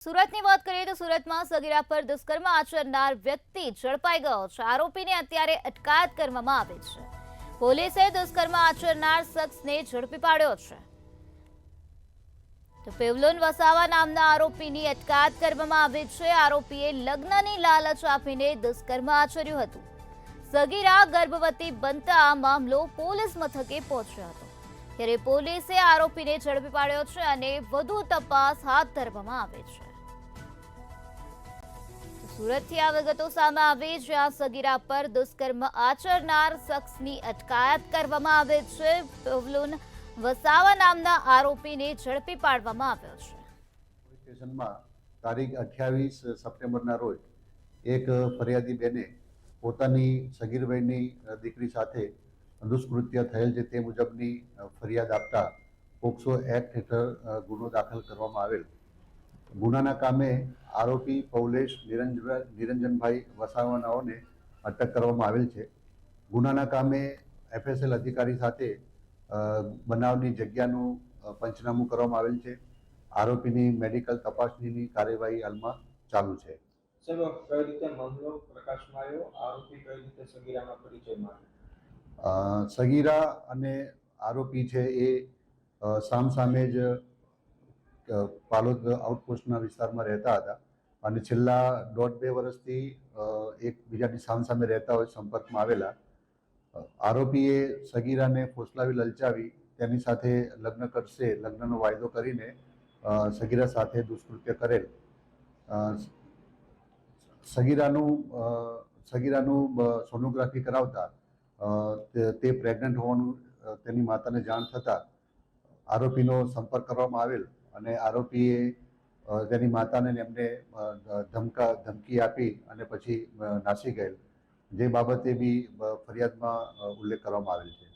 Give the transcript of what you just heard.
સુરતની વાત કરીએ તો સુરતમાં સગીરા પર દુષ્કર્મ આચરનાર વ્યક્તિ ઝડપાઈ ગયો છે। આરોપીને અત્યારે અટકાયત કરવામાં આવી છે। પોલીસે દુષ્કર્મ આચરનાર શખ્સને ઝડપી પાડ્યો છે। તો પેવલોન વસાવા નામના આરોપીની અટકાયત કરવામાં આવી છે। આરોપીએ લગ્નની લાલચ આપીને દુષ્કર્મ આચર્યું હતું। સગીરા ગર્ભવતી બનતા આ મામલો પોલીસ મથકે પહોંચ્યો હતો, ત્યારે પોલીસે આરોપીને ઝડપી પાડ્યો છે અને વધુ તપાસ હાથ ધરવામાં આવી છે। સુરતથી આ વિગતો સામે આવી, જ્યાં સગીરા પર દુષ્કર્મ આચરનાર શખ્સની અટકાયત કરવામાં આવી છે। પેવલોન વસાવા નામના આરોપીને ઝડપી પાડવામાં આવ્યો છે। સ્ટેશનમાં તારીખ 28 સપ્ટેમ્બરના રોજ એક ફરિયાદી બેને પોતાની સગીર વયની દીકરી સાથે દુષ્કૃત્ય થયેલ છે તે મુજબની ફરિયાદ આપતા પોક્સો એક્ટ હેઠળ ગુનો દાખલ કરવામાં આવેલ। ગુનાના કામે આરોપી પૌલેશ નિરંજનભાઈ વસાવાનાઓને અટક કરવામાં આવેલ છે। ગુનાના કામે એફએસએલ અધિકારી સાથે બનાવની જગ્યાનું પંચનામું કરવામાં આવેલ છે। આરોપીની મેડિકલ તપાસણીની કાર્યવાહી હાલમાં ચાલુ છે। સાહેબ, કઈ રીતે મામલો પ્રકાશમાં આવ્યો? આરોપી કઈ રીતે સગીરાના પરિચયમાં આવ્યો? સગીરા અને આરોપી છે એ સામસામે જ પાલોદ આઉટપોસ્ટના વિસ્તારમાં રહેતા હતા અને છેલ્લા 1.5-2 વર્ષથી એકબીજાની સામસામે રહેતા હોય સંપર્કમાં આવેલા। આરોપીએ સગીરાને ફોસલાવી લલચાવી તેની સાથે લગ્ન કરશે, લગ્નનો વાયદો કરીને સગીરા સાથે દુષ્કૃત્ય કરેલ। સગીરાનું સોનોગ્રાફી કરાવતા તે પ્રેગ્નન્ટ હોવાનું તેની માતાને જાણ થતાં આરોપીનો સંપર્ક કરવામાં આવેલ અને આરોપીએ તેની માતાને એમને ધમકી આપી અને પછી નાસી ગયેલ, જે બાબતે બી ફરિયાદમાં ઉલ્લેખ કરવામાં આવેલ છે।